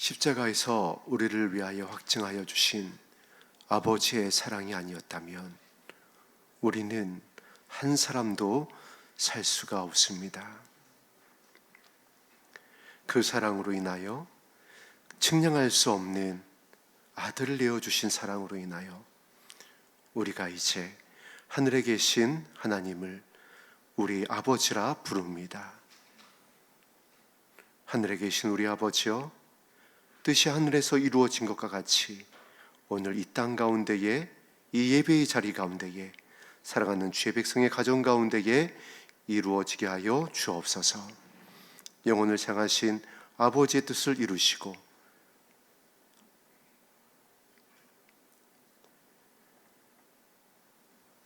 십자가에서 우리를 위하여 확증하여 주신 아버지의 사랑이 아니었다면 우리는 한 사람도 살 수가 없습니다. 그 사랑으로 인하여 측량할 수 없는 아들을 내어주신 사랑으로 인하여 우리가 이제 하늘에 계신 하나님을 우리 아버지라 부릅니다. 하늘에 계신 우리 아버지여, 뜻이 하늘에서 이루어진 것과 같이 오늘 이 땅 가운데에, 이 예배의 자리 가운데에, 사랑하는 주의 백성의 가정 가운데에 이루어지게 하여 주옵소서. 영혼을 향하신 아버지의 뜻을 이루시고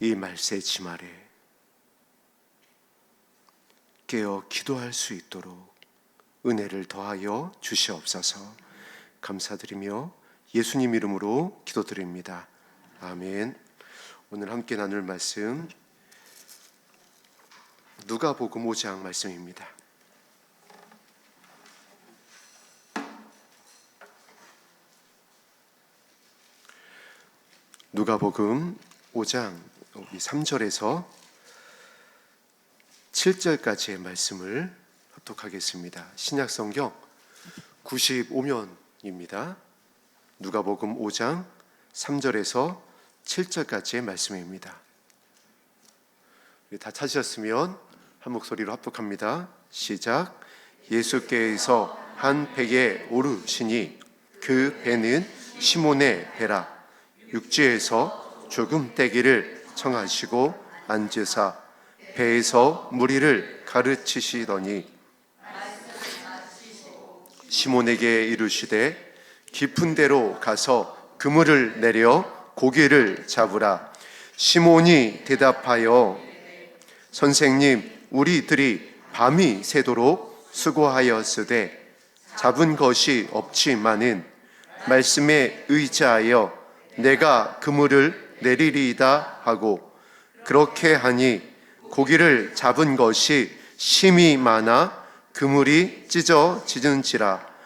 이 말세 지말에 깨어 기도할 수 있도록 은혜를 더하여 주시옵소서. 감사드리며 예수님 이름으로 기도드립니다. 아멘. 오늘 함께 나눌 말씀 누가복음 5장 말씀입니다. 누가복음 5장 3절에서 7절까지의 말씀을 합독하겠습니다. 신약성경 95면입니다. 누가복음 5장 3절에서 7절까지의 말씀입니다. 다 찾으셨으면 한 목소리로 합독합니다. 시작. 예수께서 한 배에 오르시니 그 배는 시몬의 배라. 육지에서 조금 떼기를 청하시고 앉으사 배에서 무리를 가르치시더니 시몬에게 이르시되 깊은 데로 가서 그물을 내려 고기를 잡으라. 시몬이 대답하여 선생님, 우리들이 밤이 새도록 수고하였으되 잡은 것이 없지만은 말씀에 의지하여 내가 그물을 내리리이다 하고 그렇게 하니 고기를 잡은 것이 심이 많아 그물이 찢어지는지라.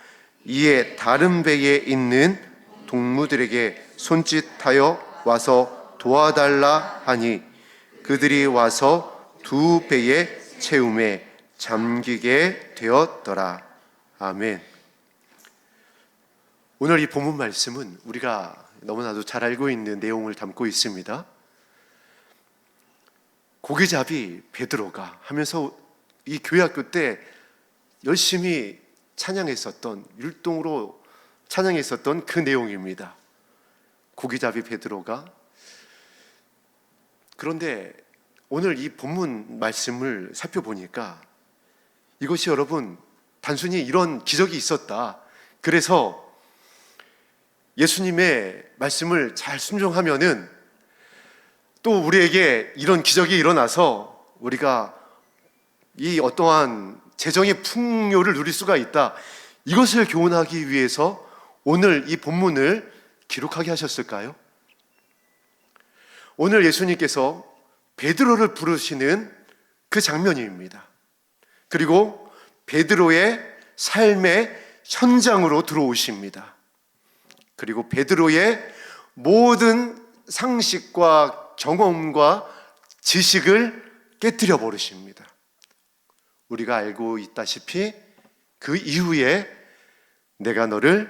이에 다른 배에 있는 동무들에게 손짓하여 와서 도와달라 하니 그들이 와서 두 배의 채움에 잠기게 되었더라. 아멘. 오늘 이 본문 말씀은 우리가 너무나도 잘 알고 있는 내용을 담고 있습니다. 고기잡이 베드로가 하면서 이 교회학교 때 열심히 찬양했었던, 율동으로 찬양했었던 그 내용입니다. 고기잡이 베드로가. 그런데 오늘 이 본문 말씀을 살펴보니까 이것이 여러분 단순히 이런 기적이 있었다, 그래서 예수님의 말씀을 잘 순종하면은 또 우리에게 이런 기적이 일어나서 우리가 이 어떠한 재정의 풍요를 누릴 수가 있다, 이것을 교훈하기 위해서 오늘 이 본문을 기록하게 하셨을까요? 오늘 예수님께서 베드로를 부르시는 그 장면입니다. 그리고 베드로의 삶의 현장으로 들어오십니다. 그리고 베드로의 모든 상식과 경험과 지식을 깨뜨려 버리십니다. 우리가 알고 있다시피 그 이후에 내가 너를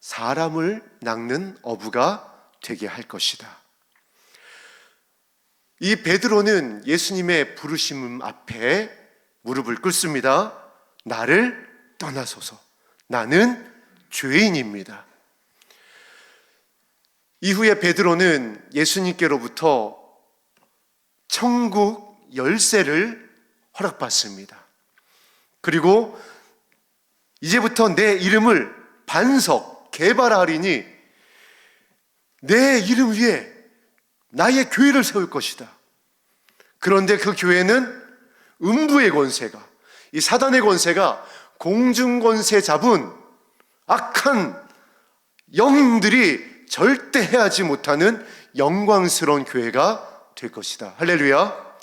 사람을 낚는 어부가 되게 할 것이다. 이 베드로는 예수님의 부르심 앞에 무릎을 꿇습니다. 나를 떠나소서. 나는 죄인입니다. 이후에 베드로는 예수님께로부터 천국 열쇠를 허락받습니다. 그리고 이제부터 내 이름을 반석, 개발하리니 내 이름 위에 나의 교회를 세울 것이다. 그런데 그 교회는 음부의 권세가, 이 사단의 권세가 공중 권세 잡은 악한 영들이 절대 해하지 못하는 영광스러운 교회가 될 것이다. 할렐루야.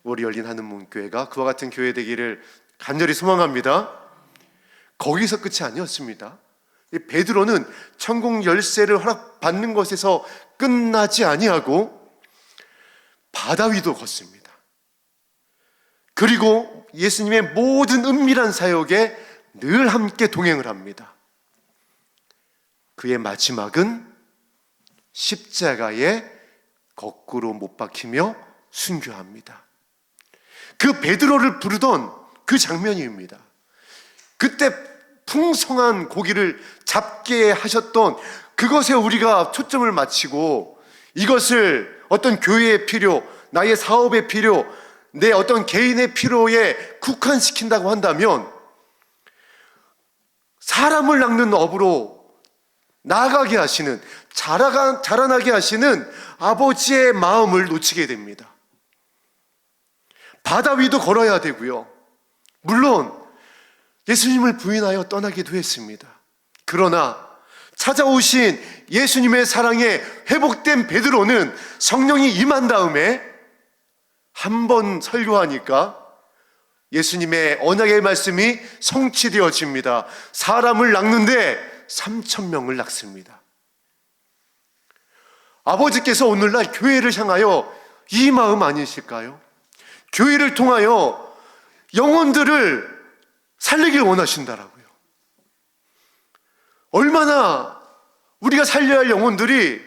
우리 열린 하늘문교회가 그와 같은 교회 되기를 간절히 소망합니다. 거기서 끝이 아니었습니다. 이 베드로는 천국 열쇠를 허락받는 것에서 끝나지 아니하고 바다 위도 걷습니다. 그리고 예수님의 모든 은밀한 사역에 늘 함께 동행을 합니다. 그의 마지막은 십자가에 거꾸로 못 박히며 순교합니다. 그 베드로를 부르던 그 장면입니다. 그때 풍성한 고기를 잡게 하셨던 그것에 우리가 초점을 맞추고 이것을 어떤 교회의 필요, 나의 사업의 필요, 내 어떤 개인의 필요에 국한시킨다고 한다면 사람을 낚는 업으로 나아가게 하시는, 자라나게 하시는 아버지의 마음을 놓치게 됩니다. 바다 위도 걸어야 되고요. 물론 예수님을 부인하여 떠나기도 했습니다. 그러나 찾아오신 예수님의 사랑에 회복된 베드로는 성령이 임한 다음에 한 번 설교하니까 예수님의 언약의 말씀이 성취되어집니다. 사람을 낚는데 3,000명을 낚습니다. 아버지께서 오늘날 교회를 향하여 이 마음 아니실까요? 교회를 통하여 영혼들을 살리길 원하신다라고요. 얼마나 우리가 살려야 할 영혼들이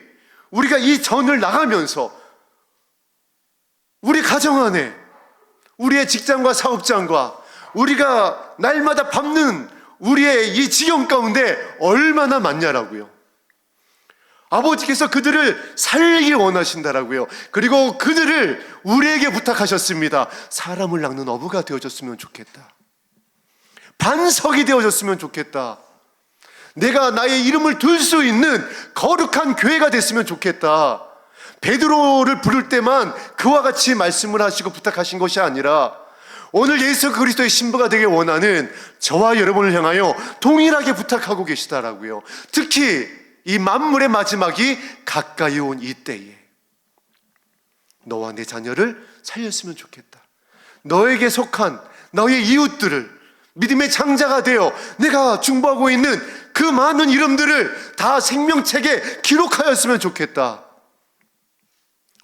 우리가 이 전을 나가면서 우리 가정 안에, 우리의 직장과 사업장과 우리가 날마다 밟는 우리의 이 지경 가운데 얼마나 많냐라고요. 아버지께서 그들을 살리길 원하신다라고요. 그리고 그들을 우리에게 부탁하셨습니다. 사람을 낚는 어부가 되어줬으면 좋겠다. 반석이 되어줬으면 좋겠다. 내가 나의 이름을 둘 수 있는 거룩한 교회가 됐으면 좋겠다. 베드로를 부를 때만 그와 같이 말씀을 하시고 부탁하신 것이 아니라 오늘 예수 그리스도의 신부가 되길 원하는 저와 여러분을 향하여 동일하게 부탁하고 계시다라고요. 특히 이 만물의 마지막이 가까이 온 이때에 너와 내 자녀를 살렸으면 좋겠다. 너에게 속한 너의 이웃들을 믿음의 장자가 되어 내가 중보하고 있는 그 많은 이름들을 다 생명책에 기록하였으면 좋겠다.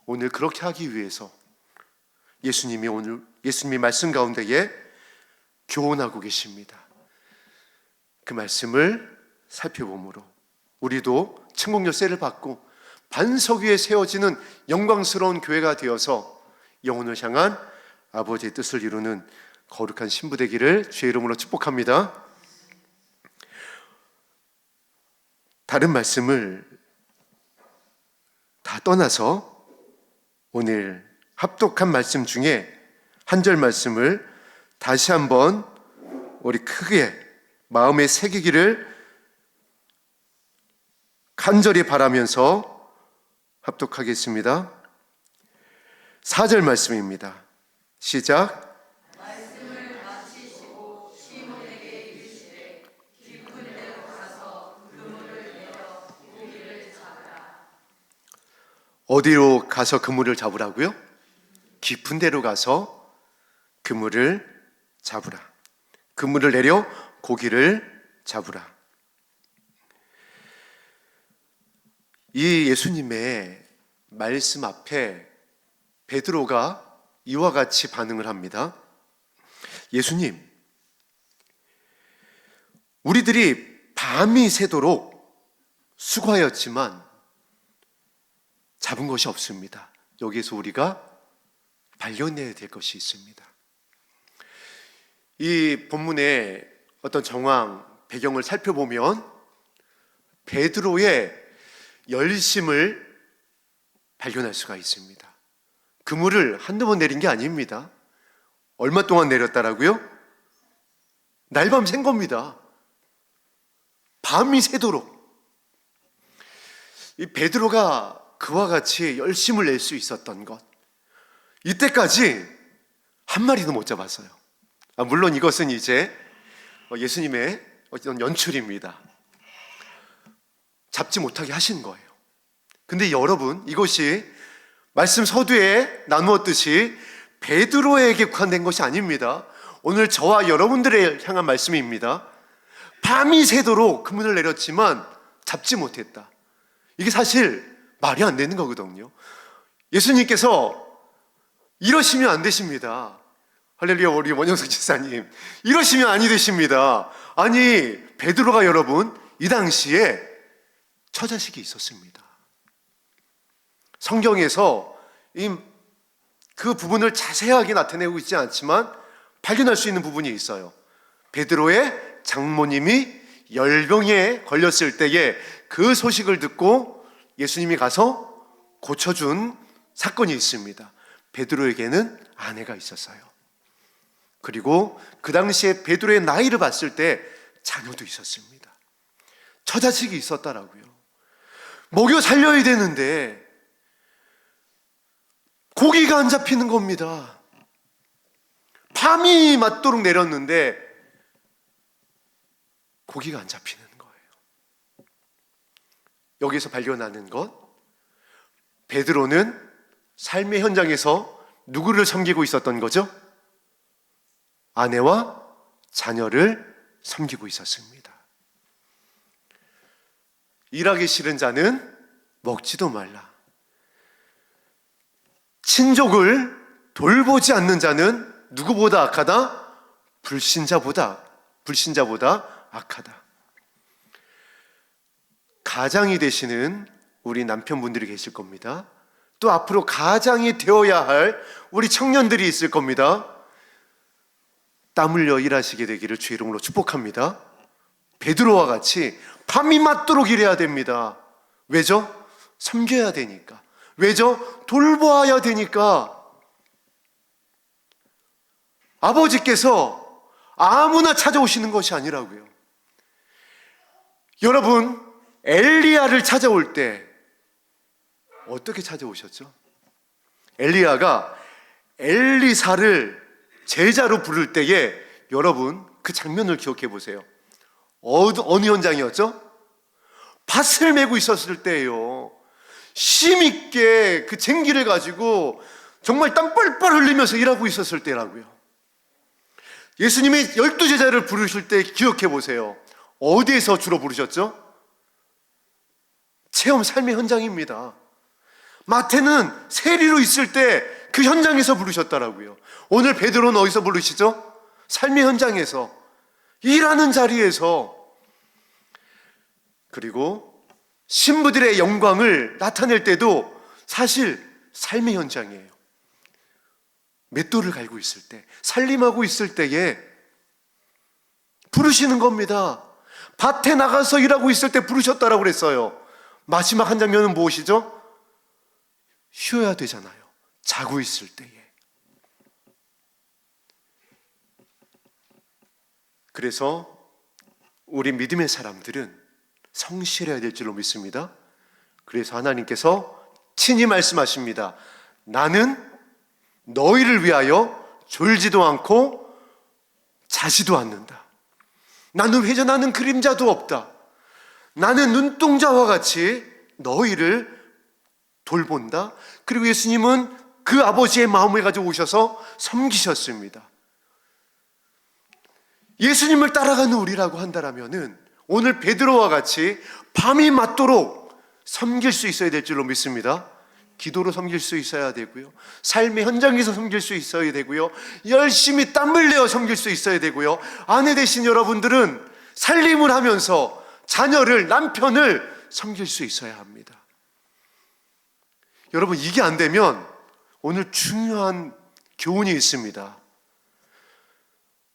오늘 그렇게 하기 위해서 예수님이 오늘 예수님의 말씀 가운데에 교훈하고 계십니다. 그 말씀을 살펴보므로 우리도 천국 열쇠를 받고 반석 위에 세워지는 영광스러운 교회가 되어서 영혼을 향한 아버지의 뜻을 이루는 거룩한 신부 되기를 주의 이름으로 축복합니다. 다른 말씀을 다 떠나서 오늘 합독한 말씀 중에 한 절 말씀을 다시 한번 우리 크게 마음에 새기기를 간절히 바라면서 합독하겠습니다. 4절 말씀입니다. 시작. 말씀을 마치시고 시몬에게 이르시되 깊은 데로 가서 그물을 내려 고기를 잡으라. 어디로 가서 그물을 잡으라고요? 깊은 데로 가서 그물을 잡으라. 그물을 내려 고기를 잡으라. 이 예수님의 말씀 앞에 베드로가 이와 같이 반응을 합니다. 예수님, 우리들이 밤이 새도록 수고하였지만 잡은 것이 없습니다. 여기에서 우리가 발견해야 될 것이 있습니다. 이 본문의 어떤 정황, 배경을 살펴보면 베드로의 열심을 발견할 수가 있습니다. 그물을 한두 번 내린 게 아닙니다. 얼마 동안 내렸다라고요? 날밤 샌 겁니다. 밤이 새도록. 이 베드로가 그와 같이 열심을 낼 수 있었던 것, 이때까지 한 마리도 못 잡았어요. 물론 이것은 이제 예수님의 어떤 연출입니다. 잡지 못하게 하신 거예요. 근데 여러분, 이것이 말씀 서두에 나누었듯이 베드로에게 국한된 것이 아닙니다. 오늘 저와 여러분들을 향한 말씀입니다. 밤이 새도록 그물을 내렸지만 잡지 못했다. 이게 사실 말이 안 되는 거거든요. 예수님께서 이러시면 안 되십니다. 할렐루야, 우리 원영석 집사님, 이러시면 아니 되십니다. 아니, 베드로가 여러분 이 당시에 처자식이 있었습니다. 성경에서 그 부분을 자세하게 나타내고 있지 않지만 발견할 수 있는 부분이 있어요. 베드로의 장모님이 열병에 걸렸을 때에 그 소식을 듣고 예수님이 가서 고쳐준 사건이 있습니다. 베드로에게는 아내가 있었어요. 그리고 그 당시에 베드로의 나이를 봤을 때 자녀도 있었습니다. 처자식이 있었다라고요. 먹여 살려야 되는데 고기가 안 잡히는 겁니다. 밤이 맞도록 내렸는데 고기가 안 잡히는 거예요. 여기서 발견하는 것, 베드로는 삶의 현장에서 누구를 섬기고 있었던 거죠? 아내와 자녀를 섬기고 있었습니다. 일하기 싫은 자는 먹지도 말라. 친족을 돌보지 않는 자는 누구보다 악하다? 불신자보다 악하다. 가장이 되시는 우리 남편분들이 계실 겁니다. 또 앞으로 가장이 되어야 할 우리 청년들이 있을 겁니다. 땀 흘려 일하시게 되기를 주의 이름으로 축복합니다. 베드로와 같이 밤이 맞도록 일해야 됩니다. 왜죠? 섬겨야 되니까. 왜죠? 돌보아야 되니까. 아버지께서 아무나 찾아오시는 것이 아니라고요. 여러분, 엘리야를 찾아올 때 어떻게 찾아오셨죠? 엘리야가 엘리사를 제자로 부를 때에 여러분 그 장면을 기억해 보세요. 어느 현장이었죠? 밭을 메고 있었을 때예요. 힘있게 그 쟁기를 가지고 정말 땀 뻘뻘 흘리면서 일하고 있었을 때라고요. 예수님이 12제자를 부르실 때 기억해 보세요. 어디에서 주로 부르셨죠? 체험 삶의 현장입니다. 마태는 세리로 있을 때 그 현장에서 부르셨더라고요. 오늘 베드로는 어디서 부르시죠? 삶의 현장에서, 일하는 자리에서. 그리고 신부들의 영광을 나타낼 때도 사실 삶의 현장이에요. 맷돌을 갈고 있을 때, 살림하고 있을 때에 부르시는 겁니다. 밭에 나가서 일하고 있을 때 부르셨다라고 그랬어요. 마지막 한 장면은 무엇이죠? 쉬어야 되잖아요. 자고 있을 때에. 그래서 우리 믿음의 사람들은 성실해야 될 줄로 믿습니다. 그래서 하나님께서 친히 말씀하십니다. 나는 너희를 위하여 졸지도 않고 자지도 않는다. 나는 회전하는 그림자도 없다. 나는 눈동자와 같이 너희를 돌본다. 그리고 예수님은 그 아버지의 마음을 가지고 오셔서 섬기셨습니다. 예수님을 따라가는 우리라고 한다면은 오늘 베드로와 같이 밤이 맞도록 섬길 수 있어야 될 줄로 믿습니다. 기도로 섬길 수 있어야 되고요. 삶의 현장에서 섬길 수 있어야 되고요. 열심히 땀을 내어 섬길 수 있어야 되고요. 아내 되신 여러분들은 살림을 하면서 자녀를, 남편을 섬길 수 있어야 합니다. 여러분, 이게 안 되면 오늘 중요한 교훈이 있습니다.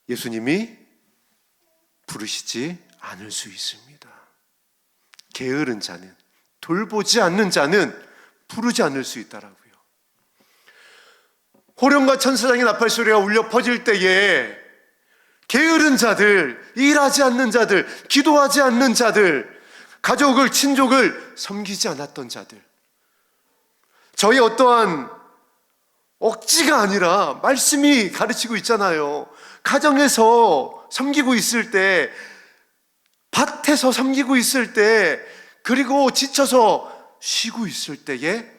예수님이 부르시지 않을 수 있습니다. 게으른 자는, 돌보지 않는 자는 부르지 않을 수 있다라고요. 호령과 천사장의 나팔 소리가 울려 퍼질 때에 게으른 자들, 일하지 않는 자들, 기도하지 않는 자들, 가족을, 친족을 섬기지 않았던 자들, 저희 어떠한 억지가 아니라 말씀이 가르치고 있잖아요. 가정에서 섬기고 있을 때, 밭에서 섬기고 있을 때, 그리고 지쳐서 쉬고 있을 때에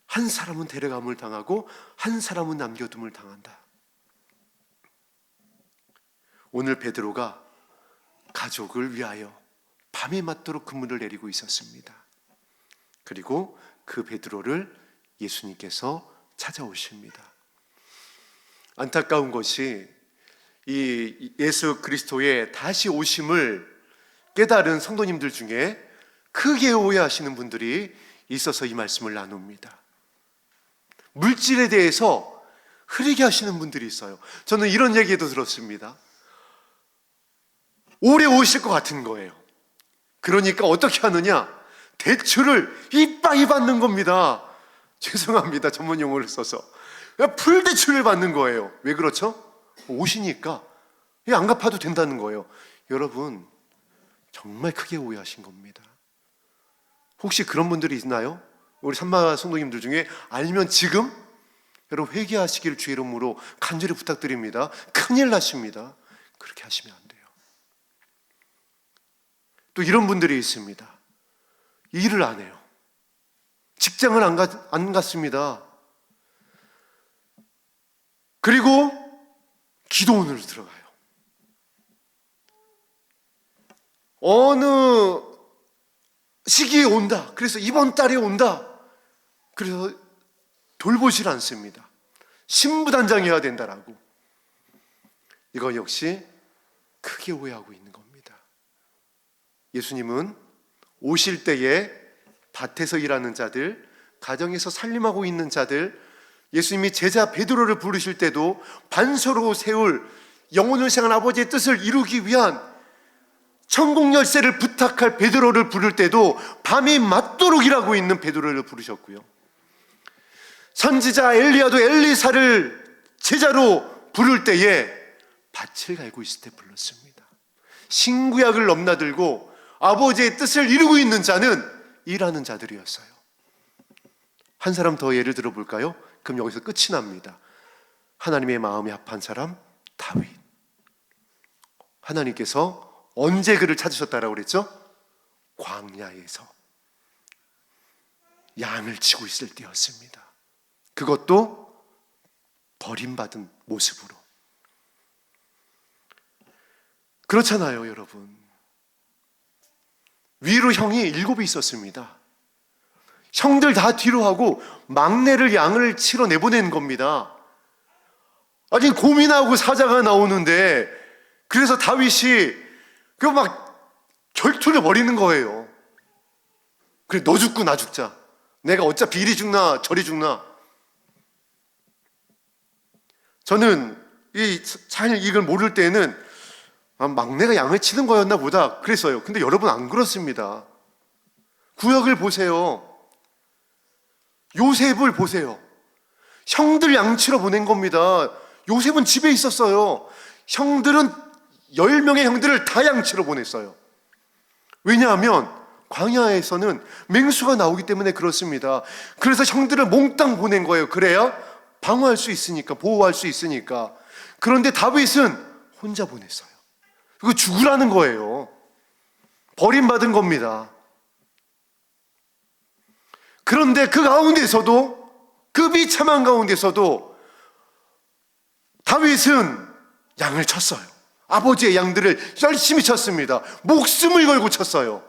한 사람은 데려감을 당하고 한 사람은 남겨둠을 당한다. 오늘 베드로가 가족을 위하여 밤이 맞도록 그물을 내리고 있었습니다. 그리고 그 베드로를 예수님께서 찾아오십니다. 안타까운 것이 이 예수 그리스도의 다시 오심을 깨달은 성도님들 중에 크게 오해하시는 분들이 있어서 이 말씀을 나눕니다. 물질에 대해서 흐리게 하시는 분들이 있어요. 저는 이런 얘기도 들었습니다. 오래 오실 것 같은 거예요. 그러니까 어떻게 하느냐? 대출을 이빠이 받는 겁니다. 죄송합니다, 전문 용어를 써서. 풀대출을 받는 거예요. 왜 그렇죠? 오시니까 안 갚아도 된다는 거예요. 여러분, 정말 크게 오해하신 겁니다. 혹시 그런 분들이 있나요? 우리 산마 성도님들 중에 알면 지금 여러분 회개하시기를 주의 이름으로 간절히 부탁드립니다. 큰일 나십니다. 그렇게 하시면 안 돼요. 또 이런 분들이 있습니다. 일을 안 해요. 직장을 안 갔습니다. 그리고 기도원으로 들어가요. 어느 시기에 온다. 그래서 이번 달에 온다. 그래서 돌보질 않습니다. 신부단장해야 된다라고. 이거 역시 크게 오해하고 있는 겁니다. 예수님은 오실 때에 밭에서 일하는 자들, 가정에서 살림하고 있는 자들, 예수님이 제자 베드로를 부르실 때도 반서로 세울 영혼을 향한 아버지의 뜻을 이루기 위한 천국 열쇠를 부탁할 베드로를 부를 때도 밤이 맞도록 일하고 있는 베드로를 부르셨고요. 선지자 엘리야도 엘리사를 제자로 부를 때에 밭을 갈고 있을 때 불렀습니다. 신구약을 넘나들고 아버지의 뜻을 이루고 있는 자는 일하는 자들이었어요. 한 사람 더 예를 들어볼까요? 그럼 여기서 끝이 납니다. 하나님의 마음에 합한 사람 다윗. 하나님께서 언제 그를 찾으셨다라고 그랬죠? 광야에서 양을 치고 있을 때였습니다. 그것도 버림받은 모습으로. 그렇잖아요, 여러분. 위로 형이 7이 있었습니다. 형들 다 뒤로 하고 막내를 양을 치러 내보낸 겁니다. 아니 고민하고 사자가 나오는데, 그래서 다윗이 그 막 결투를 벌이는 거예요. 그래, 너 죽고 나 죽자. 내가 어차피 이리 죽나 저리 죽나. 저는 잘 이걸 모를 때는 막내가 양을 치는 거였나 보다 그랬어요. 근데 여러분 안 그렇습니다. 구약을 보세요. 요셉을 보세요. 형들 양치러 보낸 겁니다. 요셉은 집에 있었어요. 형들은 10명의 형들을 다 양치러 보냈어요. 왜냐하면 광야에서는 맹수가 나오기 때문에 그렇습니다. 그래서 형들을 몽땅 보낸 거예요. 그래야 방어할 수 있으니까, 보호할 수 있으니까. 그런데 다윗은 혼자 보냈어요. 그거 죽으라는 거예요. 버림받은 겁니다. 그런데 그 가운데서도, 그 비참한 가운데서도 다윗은 양을 쳤어요. 아버지의 양들을 열심히 쳤습니다. 목숨을 걸고 쳤어요.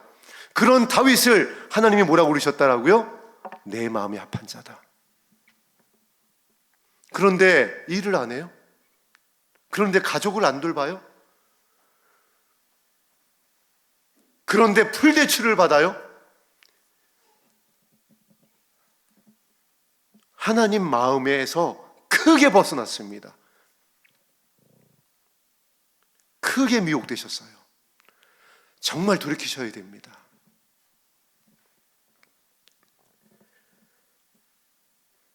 그런 다윗을 하나님이 뭐라고 부르셨다라고요? 내 마음에 합한 자다. 그런데 일을 안 해요? 그런데 가족을 안 돌봐요? 그런데 풀대출을 받아요? 하나님 마음에서 크게 벗어났습니다. 크게 미혹되셨어요. 정말 돌이키셔야 됩니다.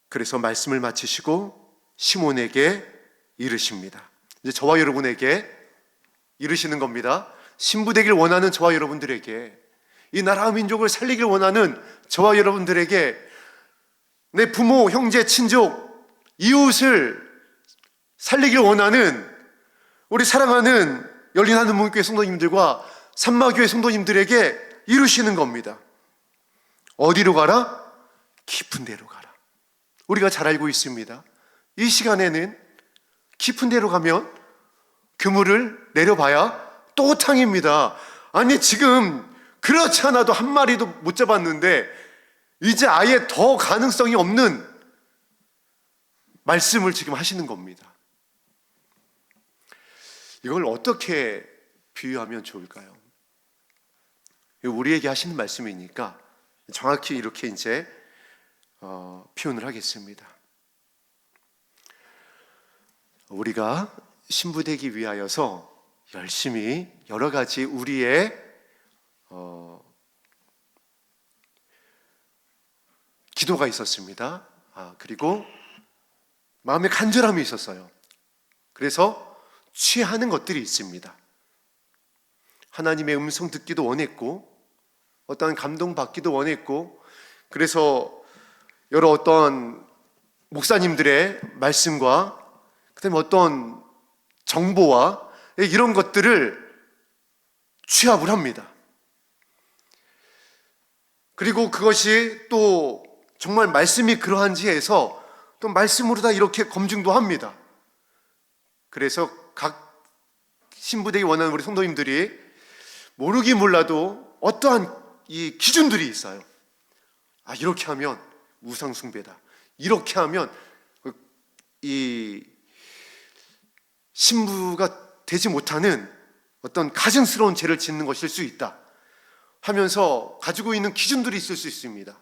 그래서 말씀을 마치시고 시몬에게 이르십니다. 이제 저와 여러분에게 이르시는 겁니다. 신부 되길 원하는 저와 여러분들에게, 이 나라와 민족을 살리길 원하는 저와 여러분들에게, 내 부모, 형제, 친족, 이웃을 살리길 원하는 우리 사랑하는 열린 하늘문교회 성도님들과 산마교회 성도님들에게 이루시는 겁니다. 어디로 가라? 깊은 데로 가라. 우리가 잘 알고 있습니다. 이 시간에는 깊은 데로 가면 그물을 내려봐야 또 탕입니다. 아니 지금 그렇지 않아도 한 마리도 못 잡았는데 이제 아예 더 가능성이 없는 말씀을 지금 하시는 겁니다. 이걸 어떻게 비유하면 좋을까요? 우리에게 하시는 말씀이니까 정확히 이렇게 이제 표현을 하겠습니다. 우리가 신부되기 위하여서 열심히 여러 가지 우리의 기도가 있었습니다. 그리고 마음의 간절함이 있었어요. 그래서 취하는 것들이 있습니다. 하나님의 음성 듣기도 원했고 어떠한 감동받기도 원했고, 그래서 여러 어떤 목사님들의 말씀과 그다음에 어떤 정보와 이런 것들을 취합을 합니다. 그리고 그것이 또 정말 말씀이 그러한지 해서 또 말씀으로 다 이렇게 검증도 합니다. 그래서 각 신부되기 원하는 우리 성도님들이 모르긴 몰라도 어떠한 이 기준들이 있어요. 이렇게 하면 우상 숭배다. 이렇게 하면 이 신부가 되지 못하는 어떤 가증스러운 죄를 짓는 것일 수 있다 하면서 가지고 있는 기준들이 있을 수 있습니다.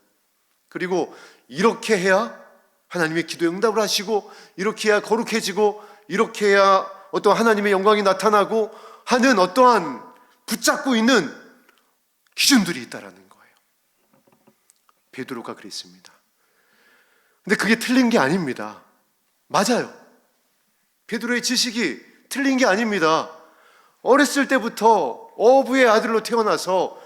그리고 이렇게 해야 하나님의 기도에 응답을 하시고, 이렇게 해야 거룩해지고, 이렇게 해야 어떤 하나님의 영광이 나타나고 하는 어떠한 붙잡고 있는 기준들이 있다라는 거예요. 베드로가 그랬습니다. 근데 그게 틀린 게 아닙니다. 맞아요. 베드로의 지식이 틀린 게 아닙니다. 어렸을 때부터 어부의 아들로 태어나서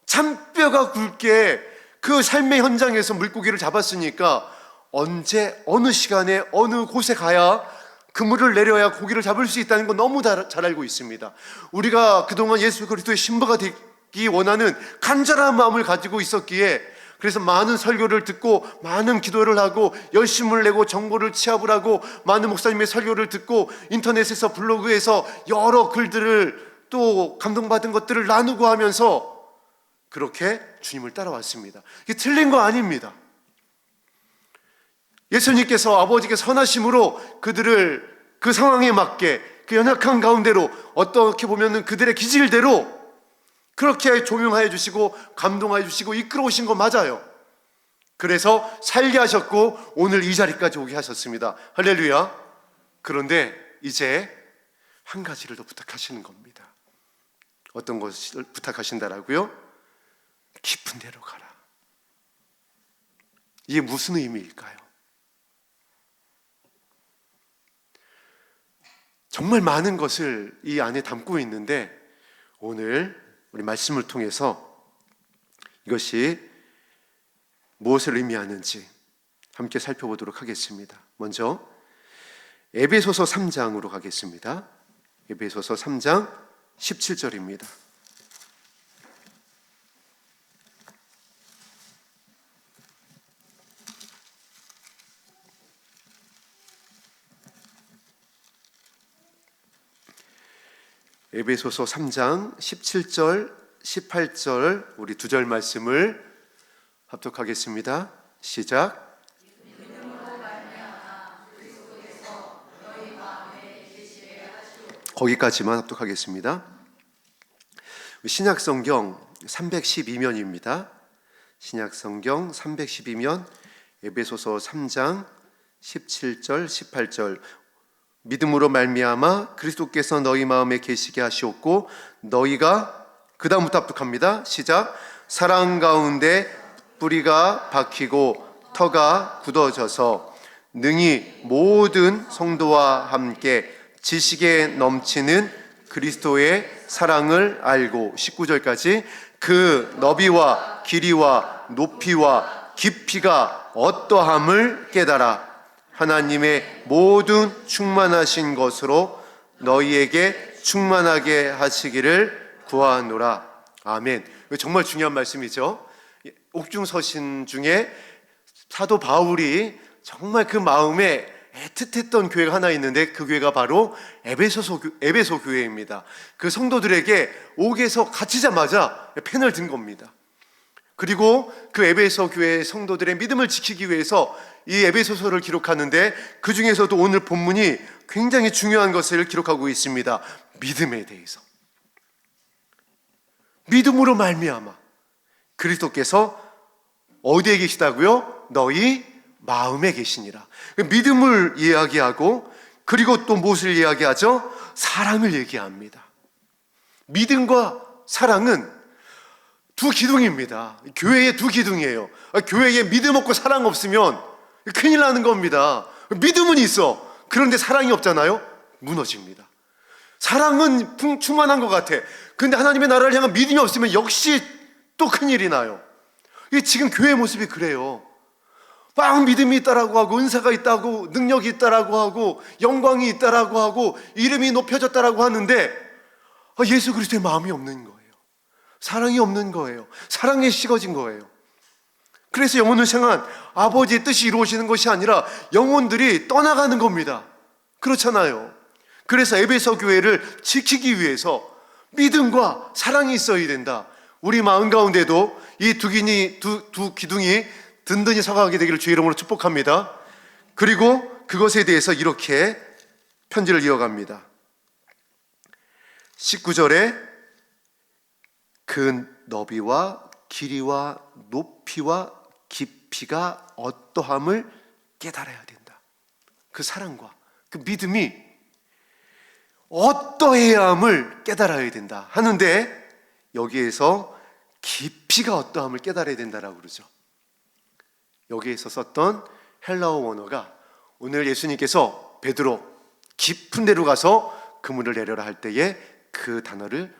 잔뼈가 굵게 그 삶의 현장에서 물고기를 잡았으니까 언제 어느 시간에 어느 곳에 가야 그물을 내려야 고기를 잡을 수 있다는 건 너무 잘 알고 있습니다. 우리가 그동안 예수 그리스도의 신부가 되기 원하는 간절한 마음을 가지고 있었기에, 그래서 많은 설교를 듣고 많은 기도를 하고 열심을 내고 정보를 취합을 하고 많은 목사님의 설교를 듣고 인터넷에서 블로그에서 여러 글들을 또 감동받은 것들을 나누고 하면서 그렇게 주님을 따라왔습니다. 이게 틀린 거 아닙니다. 예수님께서 아버지께서 선하심으로 그들을 그 상황에 맞게 그 연약한 가운데로 어떻게 보면 그들의 기질대로 그렇게 조명하여 주시고 감동하여 주시고 이끌어 오신 거 맞아요. 그래서 살게 하셨고 오늘 이 자리까지 오게 하셨습니다. 할렐루야. 그런데 이제 한 가지를 더 부탁하시는 겁니다. 어떤 것을 부탁하신다라고요? 깊은 데로 가라. 이게 무슨 의미일까요? 정말 많은 것을 이 안에 담고 있는데 오늘 우리 말씀을 통해서 이것이 무엇을 의미하는지 함께 살펴보도록 하겠습니다. 먼저 에베소서 3장으로 가겠습니다. 에베소서 3장 17절입니다. 에베소서 3장 17절, 18절 우리 두 절 말씀을 합독하겠습니다. 시작. 거기까지만 합독하겠습니다. 신약성경 312면입니다. 신약성경 312면 에베소서 3장 17절, 18절 믿음으로 말미암아 그리스도께서 너희 마음에 계시게 하시었고 너희가 그 다음부터 합독합니다. 시작. 사랑 가운데 뿌리가 박히고 터가 굳어져서 능히 모든 성도와 함께 지식에 넘치는 그리스도의 사랑을 알고 19절까지 그 너비와 길이와 높이와 깊이가 어떠함을 깨달아 하나님의 모든 충만하신 것으로 너희에게 충만하게 하시기를 구하노라. 아멘. 정말 중요한 말씀이죠. 옥중서신 중에 사도 바울이 정말 그 마음에 애틋했던 교회가 하나 있는데 그 교회가 바로 에베소 교회입니다. 그 성도들에게 옥에서 갇히자마자 펜을 든 겁니다. 그리고 그 에베소 교회 성도들의 믿음을 지키기 위해서 이 에베소서를 기록하는데 그 중에서도 오늘 본문이 굉장히 중요한 것을 기록하고 있습니다. 믿음에 대해서. 믿음으로 말미암아 그리스도께서 어디에 계시다고요? 너희 마음에 계시니라. 믿음을 이야기하고 그리고 또 무엇을 이야기하죠? 사랑을 얘기합니다. 믿음과 사랑은 두 기둥입니다. 교회의 두 기둥이에요. 교회에 믿음 없고 사랑 없으면 큰일 나는 겁니다. 믿음은 있어. 그런데 사랑이 없잖아요? 무너집니다. 사랑은 충만한 것 같아. 그런데 하나님의 나라를 향한 믿음이 없으면 역시 또 큰일이 나요. 지금 교회의 모습이 그래요. 막 믿음이 있다라고 하고 은사가 있다고 능력이 있다라고 하고 영광이 있다라고 하고 이름이 높여졌다라고 하는데 예수 그리스도의 마음이 없는 거예요. 사랑이 없는 거예요. 사랑에 식어진 거예요. 그래서 영혼을 향한 아버지의 뜻이 이루어지는 것이 아니라 영혼들이 떠나가는 겁니다. 그렇잖아요. 그래서 에베소 교회를 지키기 위해서 믿음과 사랑이 있어야 된다. 우리 마음 가운데도 이 두 기둥이 든든히 서가게 되기를 주의 이름으로 축복합니다. 그리고 그것에 대해서 이렇게 편지를 이어갑니다. 19절에 그 너비와 길이와 높이와 깊이가 어떠함을 깨달아야 된다. 그 사랑과 그 믿음이 어떠해야 함을 깨달아야 된다 하는데 여기에서 깊이가 어떠함을 깨달아야 된다라고 그러죠. 여기에서 썼던 헬라어 원어가 오늘 예수님께서 베드로 깊은 데로 가서 그물을 내려라 할 때에 그 단어를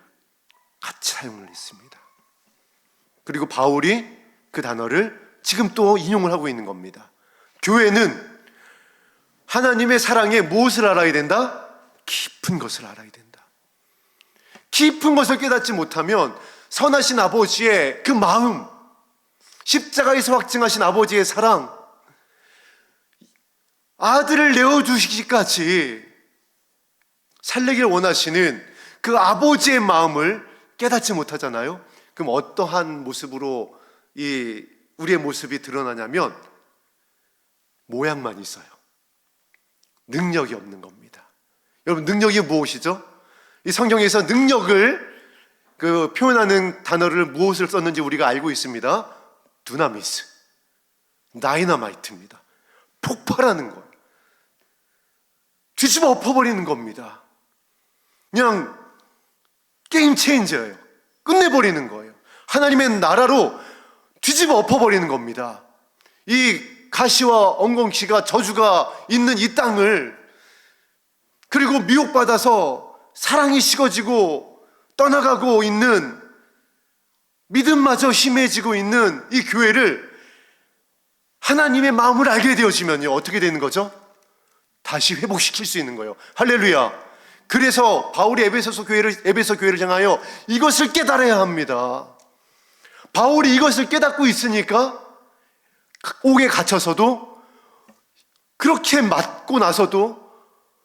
같이 사용을 했습니다. 그리고 바울이 그 단어를 지금 또 인용을 하고 있는 겁니다. 교회는 하나님의 사랑에 무엇을 알아야 된다? 깊은 것을 알아야 된다. 깊은 것을 깨닫지 못하면 선하신 아버지의 그 마음, 십자가에서 확증하신 아버지의 사랑, 아들을 내어주시기까지 살리기를 원하시는 그 아버지의 마음을 깨닫지 못하잖아요. 그럼 어떠한 모습으로 우리의 모습이 드러나냐면 모양만 있어요. 능력이 없는 겁니다. 여러분, 능력이 무엇이죠? 이 성경에서 능력을 표현하는 단어를 무엇을 썼는지 우리가 알고 있습니다. 두나미스, 다이너마이트입니다. 폭발하는 거예요. 뒤집어 엎어버리는 겁니다. 그냥 게임 체인저예요. 끝내버리는 거예요. 하나님의 나라로 뒤집어 엎어버리는 겁니다. 이 가시와 엉겅퀴가 저주가 있는 이 땅을, 그리고 미혹받아서 사랑이 식어지고 떠나가고 있는, 믿음마저 희미해지고 있는 이 교회를 하나님의 마음을 알게 되어지면요 어떻게 되는 거죠? 다시 회복시킬 수 있는 거예요. 할렐루야. 그래서 바울이 에베소 교회를 향하여 이것을 깨달아야 합니다. 바울이 이것을 깨닫고 있으니까 옥에 갇혀서도, 그렇게 맞고 나서도,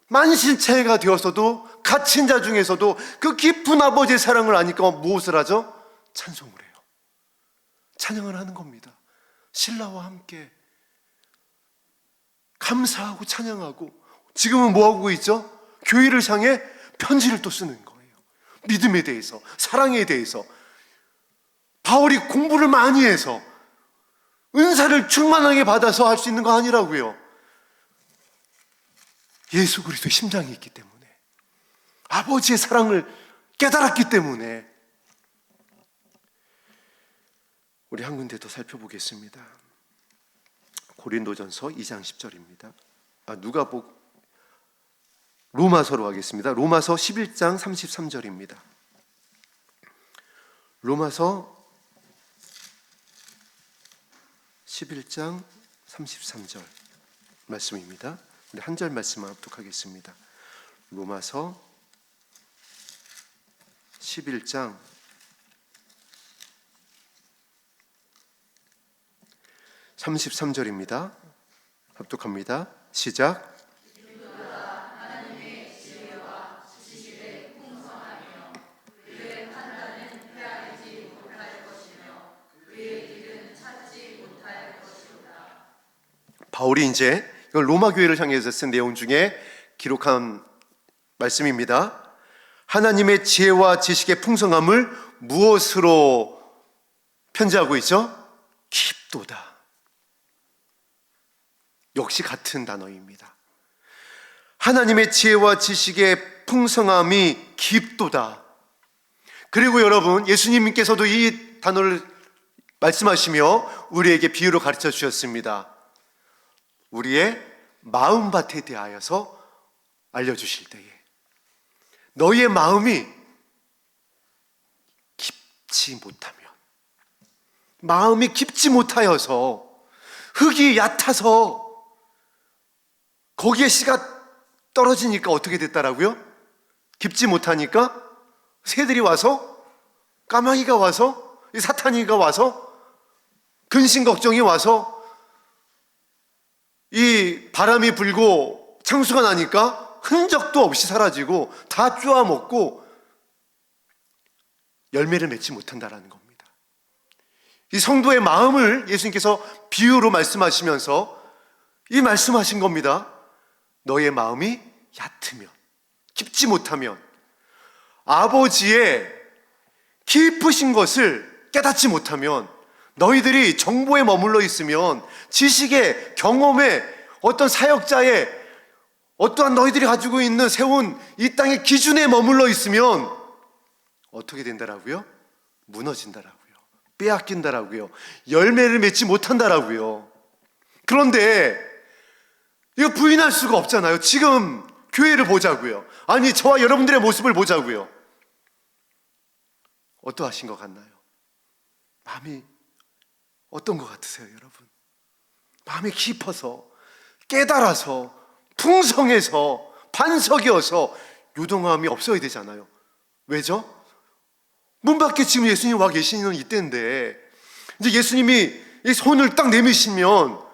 만신창이가 되어서도, 갇힌 자 중에서도 그 깊은 아버지의 사랑을 아니까 무엇을 하죠? 찬송을 해요. 찬양을 하는 겁니다. 신라와 함께 감사하고 찬양하고. 지금은 뭐하고 있죠? 교회를 향해 편지를 또 쓰는 거예요. 믿음에 대해서, 사랑에 대해서. 바울이 공부를 많이 해서 은사를 충만하게 받아서 할 수 있는 거 아니라고요. 예수 그리스도의 심장이 있기 때문에, 아버지의 사랑을 깨달았기 때문에. 우리 한 군데 더 살펴보겠습니다. 고린도전서 2장 10절입니다. 로마서로 가겠습니다. 로마서 11장 33절입니다. 로마서 11장 33절 말씀입니다. 우리 한 절 말씀만 합독하겠습니다. 로마서 11장 33절입니다. 합독합니다. 시작. 바울이 이제 이걸 로마 교회를 향해서 쓴 내용 중에 기록한 말씀입니다. 하나님의 지혜와 지식의 풍성함을 무엇으로 편지하고 있죠? 깊도다. 역시 같은 단어입니다. 하나님의 지혜와 지식의 풍성함이 깊도다. 그리고 여러분, 예수님께서도 이 단어를 말씀하시며 우리에게 비유로 가르쳐 주셨습니다. 우리의 마음밭에 대하여서 알려주실 때에 너희의 마음이 깊지 못하면, 마음이 깊지 못하여서, 흙이 얕아서 거기에 씨가 떨어지니까 어떻게 됐다라고요? 깊지 못하니까 새들이 와서, 까마귀가 와서, 사탄이가 와서, 근심 걱정이 와서, 이 바람이 불고 창수가 나니까 흔적도 없이 사라지고 다 쪼아먹고 열매를 맺지 못한다라는 겁니다. 이 성도의 마음을 예수님께서 비유로 말씀하시면서 이 말씀하신 겁니다. 너의 마음이 얕으면, 깊지 못하면, 아버지의 깊으신 것을 깨닫지 못하면, 너희들이 정보에 머물러 있으면, 지식에, 경험에, 어떤 사역자의 어떠한 너희들이 가지고 있는 세운 이 땅의 기준에 머물러 있으면 어떻게 된다라고요? 무너진다라고요. 빼앗긴다라고요. 열매를 맺지 못한다라고요. 그런데 이거 부인할 수가 없잖아요. 지금 교회를 보자고요. 아니, 저와 여러분들의 모습을 보자고요. 어떠하신 것 같나요? 마음이 어떤 것 같으세요, 여러분? 마음이 깊어서, 깨달아서, 풍성해서, 반석이어서 유동함이 없어야 되잖아요. 왜죠? 문 밖에 지금 예수님 와 계시는 이때인데, 이제 예수님이 이 손을 딱 내미시면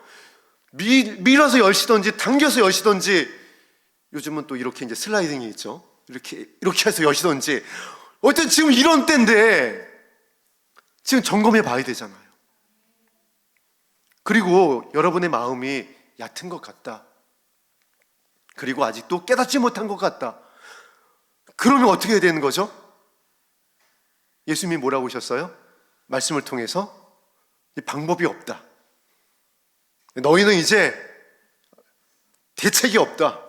밀어서 여시던지 당겨서 여시던지, 요즘은 또 이렇게 이제 슬라이딩이 있죠. 이렇게 해서 여시던지, 어쨌든 지금 이런 때인데 지금 점검해 봐야 되잖아요. 그리고 여러분의 마음이 얕은 것 같다, 그리고 아직도 깨닫지 못한 것 같다, 그러면 어떻게 해야 되는 거죠? 예수님이 뭐라고 하셨어요? 말씀을 통해서 방법이 없다. 너희는 이제 대책이 없다.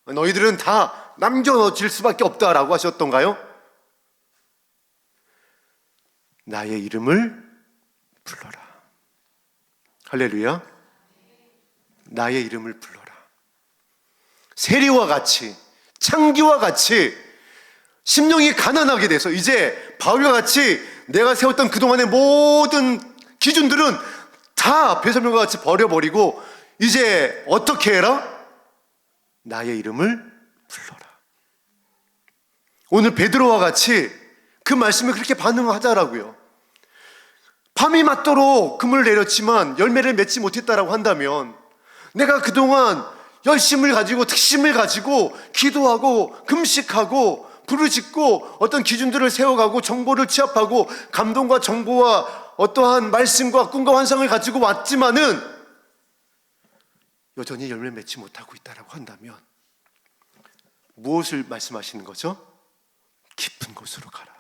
너희들은 다 남겨놓을 수밖에 없다라고 하셨던가요? 나의 이름을 불러라. 할렐루야. 나의 이름을 불러라. 세리와 같이, 창기와 같이 심령이 가난하게 돼서 이제 바울과 같이 내가 세웠던 그동안의 모든 기준들은 다 배설물과 같이 버려버리고 이제 어떻게 해라? 나의 이름을 불러라. 오늘 베드로와 같이 그 말씀에 그렇게 반응하자라고요. 밤이 맞도록 금을 내렸지만 열매를 맺지 못했다라고 한다면, 내가 그동안 열심을 가지고 특심을 가지고 기도하고 금식하고 부르짖고 어떤 기준들을 세워가고 정보를 취합하고 감동과 정보와 어떠한 말씀과 꿈과 환상을 가지고 왔지만은 여전히 열매 맺지 못하고 있다라고 한다면 무엇을 말씀하시는 거죠? 깊은 곳으로 가라.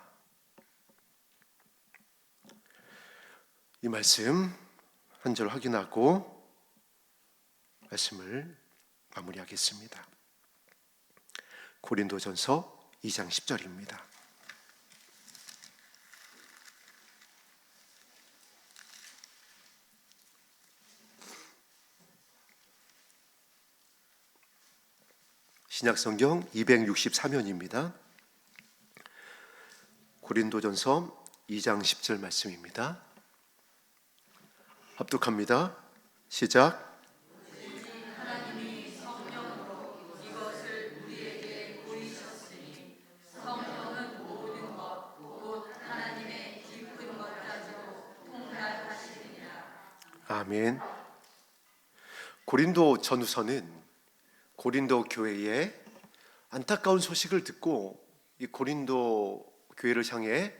이 말씀 한 절 확인하고 말씀을 마무리하겠습니다. 고린도전서 2장 10절입니다. 신약성경 263면입니다. 고린도전서 2장 10절 말씀입니다. 합독합니다. 시작. 하나님이 성령으로 이것을 우리에게 보이셨으니 성령은 모든 것 곧 하나님의 깊은 것까지도 통달하시느니라. 아멘. 고린도 전후서는 고린도 교회의 안타까운 소식을 듣고 이 고린도 교회를 향해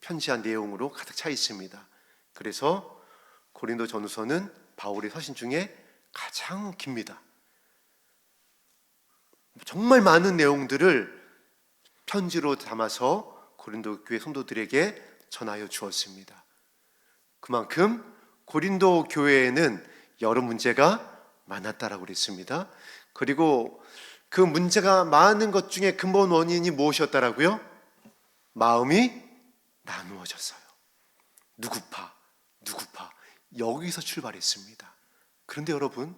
편지한 내용으로 가득 차 있습니다. 그래서 고린도 전후서는 바울의 서신 중에 가장 깁니다. 정말 많은 내용들을 편지로 담아서 고린도 교회 성도들에게 전하여 주었습니다. 그만큼 고린도 교회에는 여러 문제가 많았다라고 그랬습니다. 그리고 그 문제가 많은 것 중에 근본 원인이 무엇이었다라고요? 마음이 나누어졌어요. 누구파 여기서 출발했습니다. 그런데 여러분,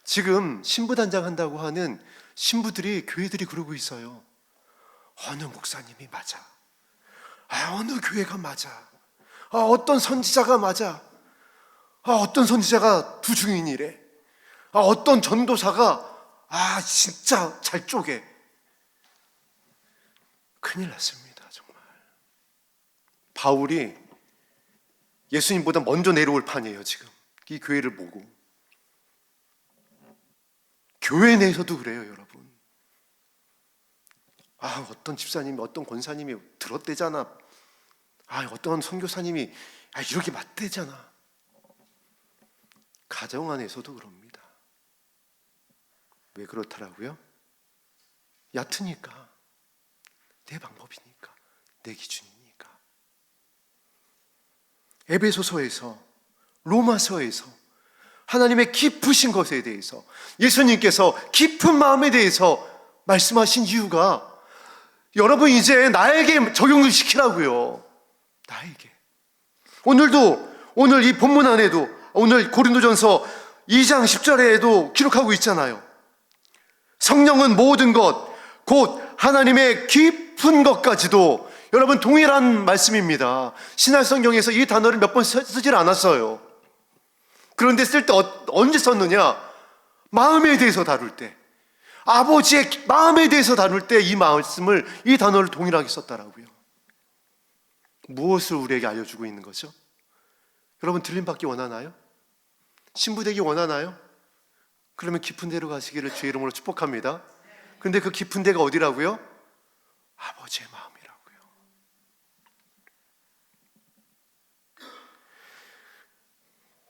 지금 신부단장 한다고 하는 신부들이, 교회들이 그러고 있어요. 어느 목사님이 맞아, 어느 교회가 맞아, 어떤 선지자가 맞아, 어떤 선지자가 두 증인이래, 어떤 전도사가 진짜 잘 쪼개. 큰일 났습니다. 정말 바울이 예수님보다 먼저 내려올 판이에요. 지금 이 교회를 보고. 교회 내에서도 그래요, 여러분. 어떤 집사님이, 어떤 권사님이 들었대잖아, 어떤 선교사님이 이렇게 맞대잖아. 가정 안에서도 그럽니다. 왜 그렇더라고요? 얕으니까, 내 방법이니까, 내 기준이니까. 에베소서에서, 로마서에서 하나님의 깊으신 것에 대해서, 예수님께서 깊은 마음에 대해서 말씀하신 이유가, 여러분 이제 나에게 적용을 시키라고요. 나에게. 오늘 이 본문 안에도, 오늘 고린도전서 2장 10절에도 기록하고 있잖아요. 성령은 모든 것, 곧 하나님의 깊은 것까지도. 여러분, 동일한 말씀입니다. 신약성경에서 이 단어를 몇 번 쓰질 않았어요. 그런데 쓸 때 언제 썼느냐? 마음에 대해서 다룰 때, 아버지의 마음에 대해서 다룰 때 이 말씀을, 이 단어를 동일하게 썼다라고요. 무엇을 우리에게 알려주고 있는 거죠? 여러분, 들림받기 원하나요? 신부되기 원하나요? 그러면 깊은 데로 가시기를 주의 이름으로 축복합니다. 그런데 그 깊은 데가 어디라고요? 아버지의 마음이라고요.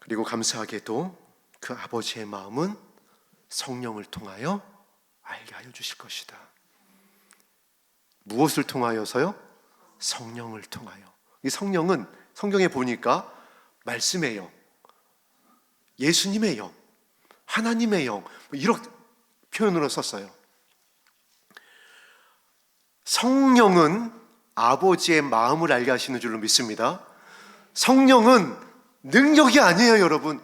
그리고 감사하게도 그 아버지의 마음은 성령을 통하여 알게 하여 주실 것이다. 무엇을 통하여서요? 성령을 통하여. 이 성령은 성경에 보니까 말씀의 영, 예수님의 영, 하나님의 영, 이런 표현으로 썼어요. 성령은 아버지의 마음을 알게 하시는 줄로 믿습니다. 성령은 능력이 아니에요, 여러분.